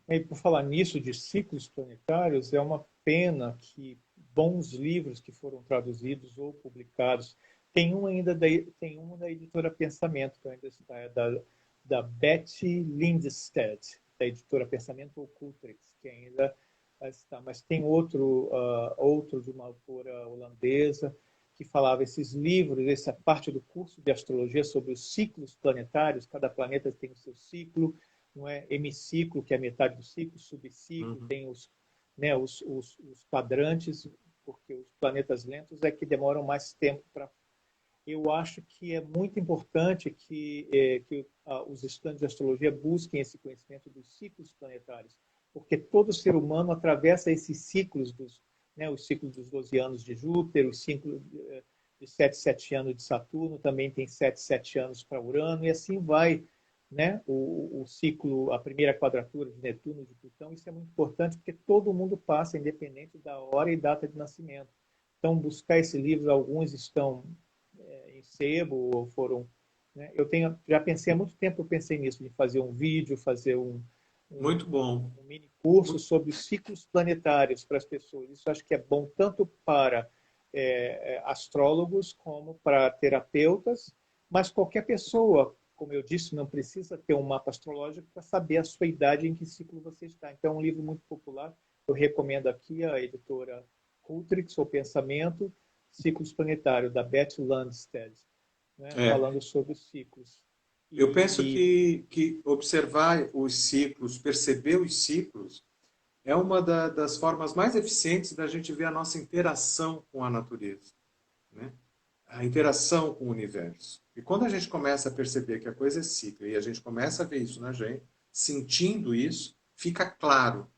E por falar nisso de ciclos planetários, é uma pena que bons livros que foram traduzidos ou publicados Tem um ainda tem um da editora Pensamento, que ainda está, da Betty Lindstedt, da editora Pensamento Cultrix, que ainda está. Mas tem outro de uma autora holandesa que falava esses livros, essa parte do curso de astrologia sobre os ciclos planetários. Cada planeta tem o seu ciclo, não é? Hemiciclo, que é a metade do ciclo, subciclo, tem os quadrantes, porque os planetas lentos é que demoram mais tempo para. Eu acho que é muito importante que os estudantes de astrologia busquem esse conhecimento dos ciclos planetários, porque todo ser humano atravessa esses ciclos os ciclos dos 12 anos de Júpiter, os ciclos de 7 anos de Saturno, também tem 7 anos para Urano, e assim vai, né? O ciclo, a primeira quadratura de Netuno, de Plutão. Isso é muito importante, porque todo mundo passa, independente da hora e data de nascimento. Então, buscar esse livro, alguns estão em sebo, ou foram. Né? Já pensei há muito tempo, eu pensei nisso, de fazer um vídeo, fazer Muito bom. um mini curso sobre os ciclos planetários para as pessoas. Isso acho que é bom tanto para astrólogos como para terapeutas, mas qualquer pessoa, como eu disse, não precisa ter um mapa astrológico para saber a sua idade, em que ciclo você está. Então, é um livro muito popular. Eu recomendo aqui a editora Cultrix, O Pensamento, Ciclos Planetários, da Betty Lundstedt, né, É, falando sobre os ciclos. eu penso E que observar os ciclos, perceber os ciclos, é uma das formas mais eficientes da gente ver a nossa interação com a natureza, né? A interação com o universo. E quando a gente começa a perceber que a coisa é cíclica e a gente começa a ver isso na gente, sentindo isso, fica claro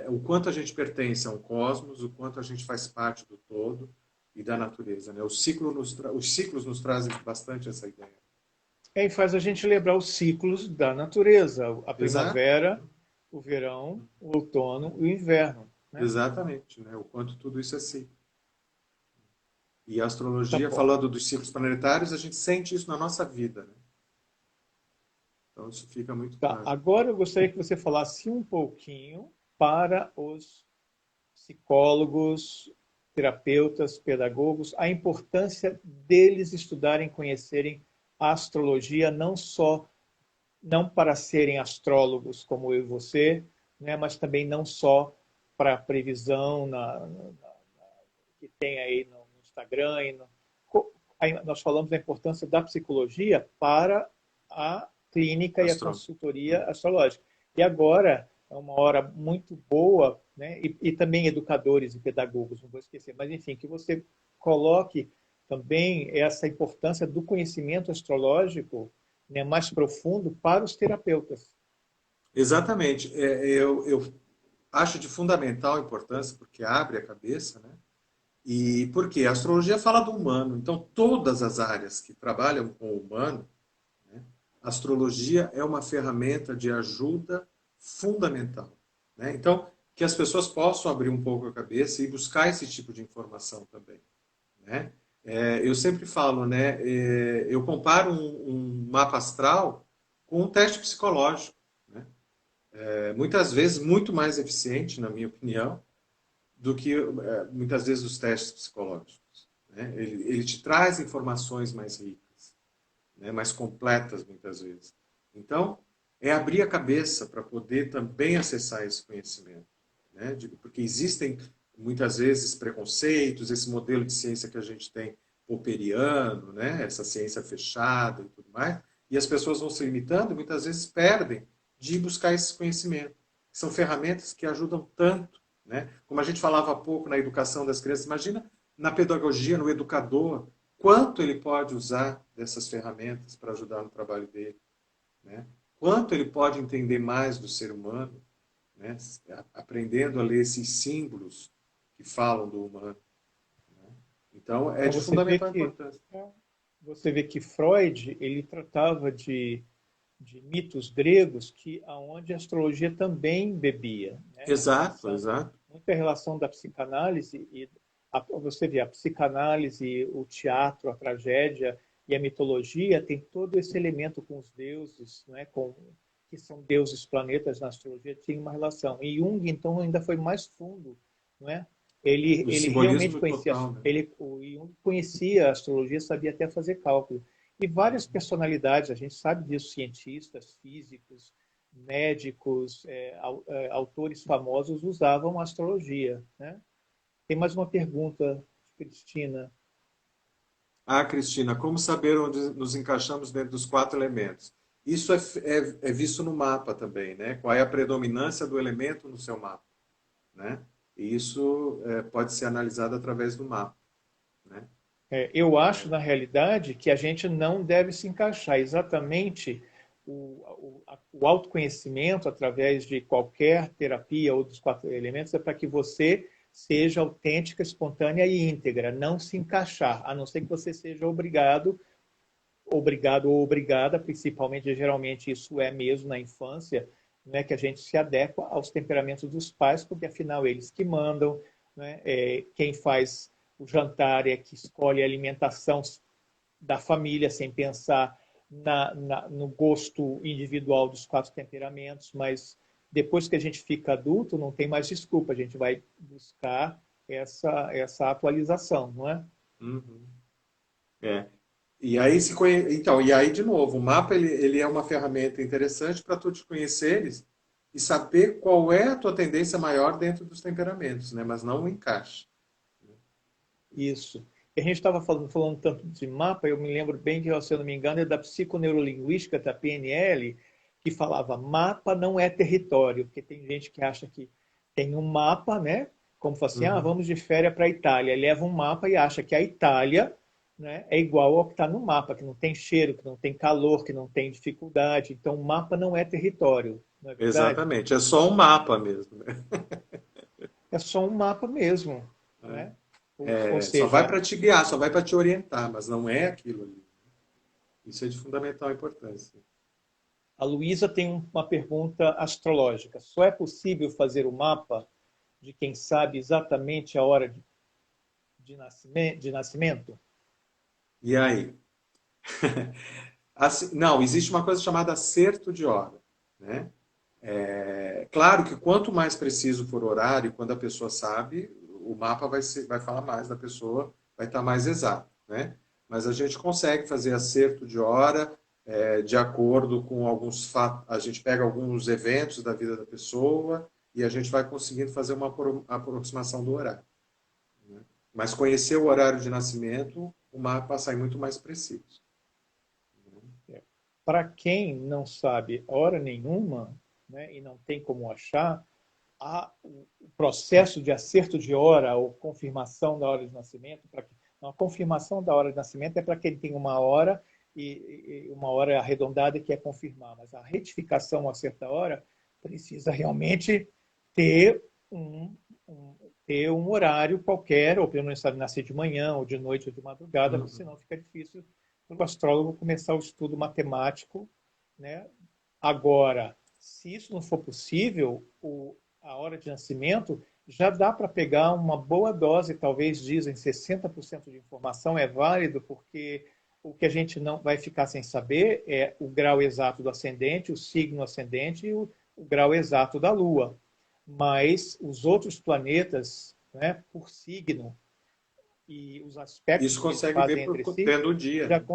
o quanto a gente pertence a um cosmos, o quanto a gente faz parte do todo e da natureza, né? Os ciclos nos trazem bastante essa ideia. aí faz a gente lembrar os ciclos da natureza: a Exato, primavera, o verão, o outono e o inverno. Né? exatamente, né? O quanto tudo isso é cíclico. E a Tá astrologia, bom. falando dos ciclos planetários, a gente sente isso na nossa vida, né? Então isso fica muito Tá. claro. Agora eu gostaria que você falasse um pouquinho para os psicólogos, terapeutas, pedagogos, a importância deles estudarem, conhecerem a astrologia, não para serem astrólogos como eu e você, né, mas também não só para previsão que tem aí no Instagram. Aí nós falamos da importância da psicologia para a clínica e a Astro... consultoria astrológica. E agora é uma hora muito boa, né? E também educadores e pedagogos, não vou esquecer, mas enfim, que você coloque também essa importância do conhecimento astrológico, né, mais profundo para os terapeutas. Exatamente. Eu acho de fundamental importância, porque abre a cabeça, né? E porque a astrologia fala do humano, então todas as áreas que trabalham com o humano, né, a astrologia é uma ferramenta de ajuda fundamental. Né? Então, que as pessoas possam abrir um pouco a cabeça e buscar esse tipo de informação também. Né? Eu sempre falo, né, eu comparo um mapa astral com um teste psicológico. Né? Muitas vezes muito mais eficiente, na minha opinião, do que muitas vezes os testes psicológicos. Né? Ele te traz informações mais ricas, né? Mais completas muitas vezes. Então, é abrir a cabeça para poder também acessar esse conhecimento. Né? Porque existem muitas vezes preconceitos, esse modelo de ciência que a gente tem popperiano, né? Essa ciência fechada e tudo mais, e as pessoas vão se limitando e muitas vezes perdem de buscar esse conhecimento. São ferramentas que ajudam tanto, né? Como a gente falava há pouco na educação das crianças, imagina na pedagogia, no educador, quanto ele pode usar dessas ferramentas para ajudar no trabalho dele, né? Quanto ele pode entender mais do ser humano, né? Aprendendo a ler esses símbolos que falam do humano. Né? Então, é Então de fundamental importância. você vê que Freud ele tratava de mitos gregos que aonde a astrologia também bebia, né? Exato, exato. Muita relação da psicanálise e você vê a psicanálise, o teatro, a tragédia e a mitologia tem todo esse elemento com os deuses, né? Que são deuses planetas na astrologia, tinha uma relação. E Jung então ainda foi mais fundo, não é? Do ele realmente simbolismo conhecia, total, né? o Jung conhecia a astrologia, sabia até fazer cálculo. E várias personalidades, a gente sabe disso, cientistas, físicos, médicos, autores famosos usavam a astrologia, né? Tem mais uma pergunta, Cristina. Ah, Cristina, como saber onde nos encaixamos dentro dos quatro elementos? Isso é visto no mapa também, né? Qual é a predominância do elemento no seu mapa, né? E isso pode ser analisado através do mapa, né? Eu acho, na realidade, que a gente não deve se encaixar. Exatamente o autoconhecimento, através de qualquer terapia ou dos quatro elementos, é para que você seja autêntica, espontânea e íntegra, não se encaixar, a não ser que você seja obrigado ou obrigada, principalmente, geralmente isso é mesmo na infância, né, que a gente se adequa aos temperamentos dos pais, porque afinal eles que mandam, né, quem faz o jantar é que escolhe a alimentação da família sem pensar no gosto individual dos quatro temperamentos, mas depois que a gente fica adulto, não tem mais desculpa, a gente vai buscar essa atualização, não é? Uhum. É. Então, e aí de novo, o mapa ele é uma ferramenta interessante para tu te conheceres e saber qual é a tua tendência maior dentro dos temperamentos, né? Mas não o encaixe. Isso. E a gente estava falando tanto de mapa, eu me lembro bem que, se eu não me engano, é da psiconeurolinguística, da PNL, que falava mapa não é território, porque tem gente que acha que tem um mapa, né? Como fala assim, Uhum. vamos de férias para a Itália. Leva um mapa e acha que a Itália, né, é igual ao que está no mapa, que não tem cheiro, que não tem calor, que não tem dificuldade. Então, o mapa não é território, não é verdade? Exatamente, é só um mapa mesmo, né? É só um mapa mesmo, né? Ou Só vai seja, para te guiar, só vai para te orientar, mas não é aquilo ali. Isso é de fundamental importância. a Luísa tem uma pergunta astrológica. Só é possível fazer o mapa de quem sabe exatamente a hora de nascimento? E aí? Assim, não, existe uma coisa chamada acerto de hora, né? É claro que quanto mais preciso for o horário, quando a pessoa sabe, o mapa vai falar mais da pessoa, vai estar mais exato, né? Mas a gente consegue fazer acerto de hora de acordo com alguns fatos. A gente pega alguns eventos da vida da pessoa e a gente vai conseguindo fazer uma aproximação do horário, né? Mas conhecer o horário de nascimento, o mapa sai muito mais preciso. Para quem não sabe hora nenhuma, né, e não tem como achar, o processo de acerto de hora ou confirmação da hora de nascimento, a confirmação da hora de nascimento é para quem tem uma hora e uma hora arredondada que é confirmar, mas a retificação a certa hora precisa realmente ter um, um, ter um horário qualquer, ou pelo menos sabe, nascer de manhã, ou de noite, ou de madrugada, porque Uhum. senão fica difícil para o astrólogo começar o estudo matemático, né? Agora, se isso não for possível, a hora de nascimento já dá para pegar uma boa dose, talvez dizem 60% de informação é válido, porque o que a gente não vai ficar sem saber é o grau exato do ascendente, o signo ascendente e o grau exato da Lua. Mas os outros planetas, né, por signo e os aspectos Isso que eles consegue fazem ver entre si, tendo o dia, já, né?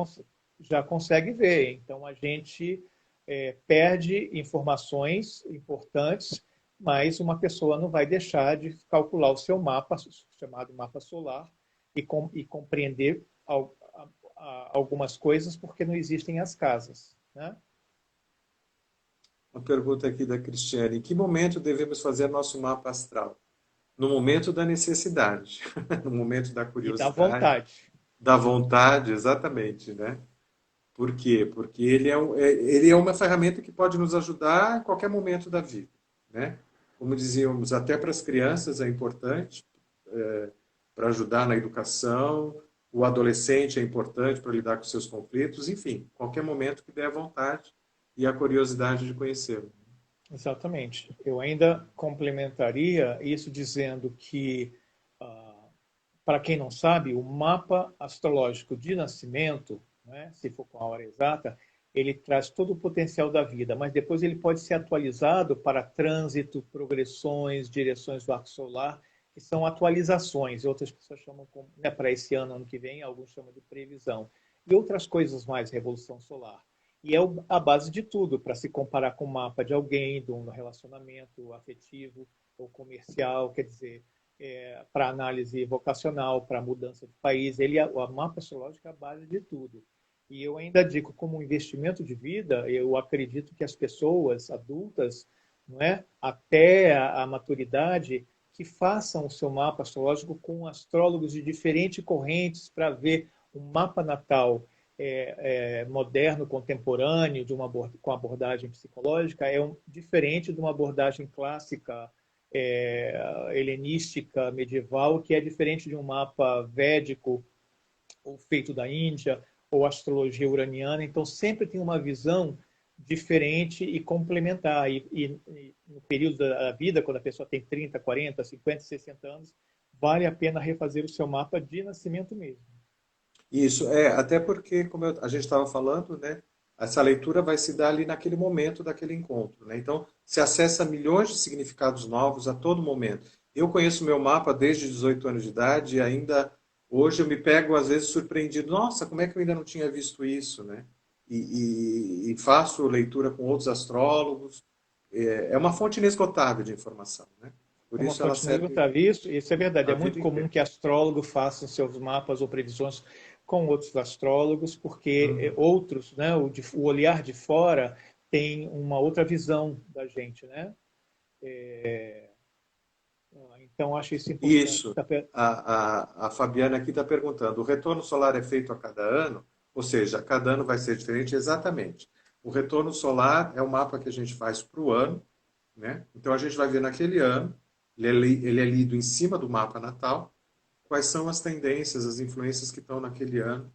já consegue ver. Então a gente perde informações importantes, mas uma pessoa não vai deixar de calcular o seu mapa, chamado mapa solar, e compreender algumas coisas porque não existem as casas, né? Uma pergunta aqui da Cristiane. Em que momento devemos fazer nosso mapa astral? No momento da necessidade, no momento da E da curiosidade, vontade. da vontade, exatamente, né? Por quê? Porque ele é uma ferramenta que pode nos ajudar em qualquer momento da vida, né? Como dizíamos, até para as crianças é importante, para ajudar na educação, o adolescente é importante para lidar com seus conflitos, enfim, qualquer momento que der a vontade e a curiosidade de conhecê-lo. Exatamente. Eu ainda complementaria isso dizendo que, para quem não sabe, o mapa astrológico de nascimento, né, se for com a hora exata, ele traz todo o potencial da vida, mas depois ele pode ser atualizado para trânsito, progressões, direções do arco solar, que são atualizações, outras pessoas chamam, né, para esse ano que vem, alguns chamam de previsão, e outras coisas mais, revolução solar. E é a base de tudo, para se comparar com o mapa de alguém, de um relacionamento afetivo ou comercial, quer dizer, para análise vocacional, para mudança de país. O mapa astrológico é a base de tudo. E eu ainda digo, como um investimento de vida, eu acredito que as pessoas adultas, não é, até a maturidade, que façam o seu mapa astrológico com astrólogos de diferentes correntes para ver um mapa natal moderno, contemporâneo, com abordagem psicológica, diferente de uma abordagem clássica, helenística, medieval, que é diferente de um mapa védico ou feito da Índia, ou astrologia uraniana. Então, sempre tem uma visão diferente e complementar. E no período da vida, quando a pessoa tem 30, 40, 50, 60 anos, vale a pena refazer o seu mapa de nascimento mesmo. Isso, até porque, como a gente estava falando, né, essa leitura vai se dar ali naquele momento daquele encontro, né? Então, se acessa milhões de significados novos a todo momento. Eu conheço meu mapa desde 18 anos de idade e ainda hoje eu me pego, às vezes, surpreendido. Nossa, como é que eu ainda não tinha visto isso, né? E faço leitura com outros astrólogos. É uma fonte inesgotável de informação, né? Por É uma isso ela fonte serve inesgotável. Isso é verdade. a É muito vida comum inteira. que astrólogo faça seus mapas ou previsões com outros astrólogos, porque Uhum. outros, né, o olhar de fora tem uma outra visão da gente, né? Então, acho isso importante. Isso. A Fabiana aqui está perguntando: o retorno solar é feito a cada ano? Ou seja, cada ano vai ser diferente? Exatamente. O retorno solar é o mapa que a gente faz para o ano, né? Então a gente vai ver naquele ano, ele é lido em cima do mapa natal, quais são as tendências, as influências que estão naquele ano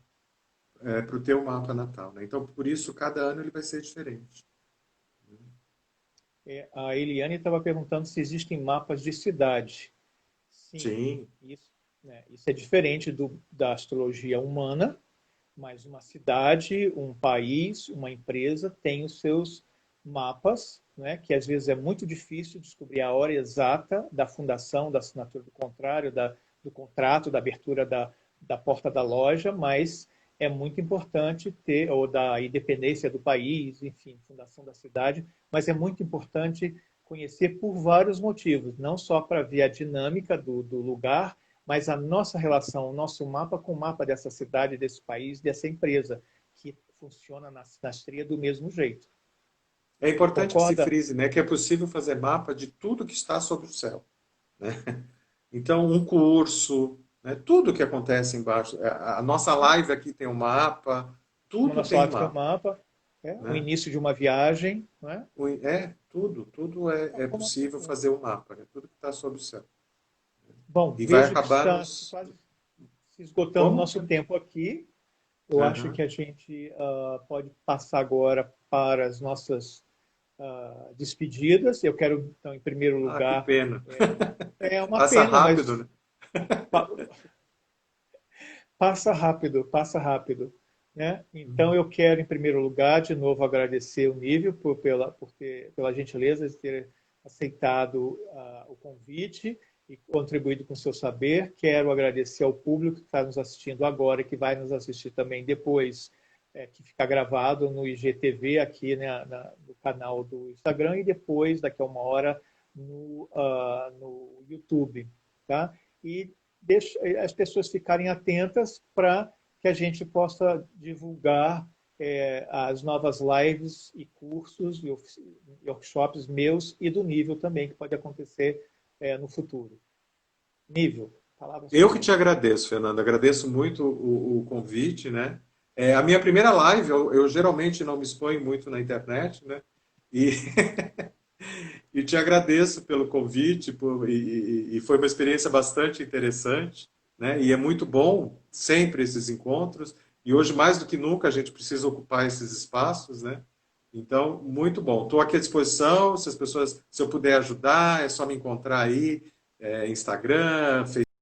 para o teu mapa natal, né? Então, por isso, cada ano ele vai ser diferente. A Eliane estava perguntando se existem mapas de cidade. Sim, Sim, isso, né, isso é diferente da astrologia humana, mas uma cidade, um país, uma empresa tem os seus mapas, né, que às vezes é muito difícil descobrir a hora exata da fundação, da assinatura do contrário, do contrato, da abertura da porta da loja, mas é muito importante ter, ou da independência do país, enfim, fundação da cidade, mas é muito importante conhecer por vários motivos, não só para ver a dinâmica do lugar, mas a nossa relação, o nosso mapa com o mapa dessa cidade, desse país, dessa empresa, que funciona na sinastria do mesmo jeito. é importante que se Concorda? frise, né, que é possível fazer mapa de tudo que está sobre o céu, né? Então, um curso, né, tudo que acontece embaixo. A nossa live aqui tem um mapa, Como tudo nós tem falamos que é o mapa, mapa, o né? início de uma viagem, não é? Tudo é possível fazer um mapa, né? Tudo que está sobre o céu. Bom, E vai vejo que acabar está nos... quase se esgotando o Como? nosso tempo aqui. Eu acho Aham. que a gente pode passar agora para as nossas despedidas. Eu quero, então, em primeiro Ah, que lugar, pena. é uma Passa pena, rápido, mas né? pa- passa rápido, passa rápido. Né? Então, Uhum. eu quero, em primeiro lugar, de novo agradecer o Nível pela gentileza de ter aceitado o convite e contribuído com o seu saber. Quero agradecer ao público que está nos assistindo agora e que vai nos assistir também depois, que fica gravado no IGTV, aqui, né, no canal do Instagram, e depois, daqui a uma hora, no YouTube. Tá? E deixo as pessoas ficarem atentas para que a gente possa divulgar as novas lives e cursos e workshops meus e do Nível também, que pode acontecer no futuro. Nível, palavras Eu que te finais. agradeço, Fernando. Agradeço muito o convite, né? É a minha primeira live, eu geralmente não me exponho muito na internet, né? E, e te agradeço pelo convite, e foi uma experiência bastante interessante, né? E é muito bom sempre esses encontros, e hoje mais do que nunca a gente precisa ocupar esses espaços, né? Então, muito bom. Estou aqui à disposição, se as pessoas, se eu puder ajudar, é só me encontrar aí, Instagram, Facebook.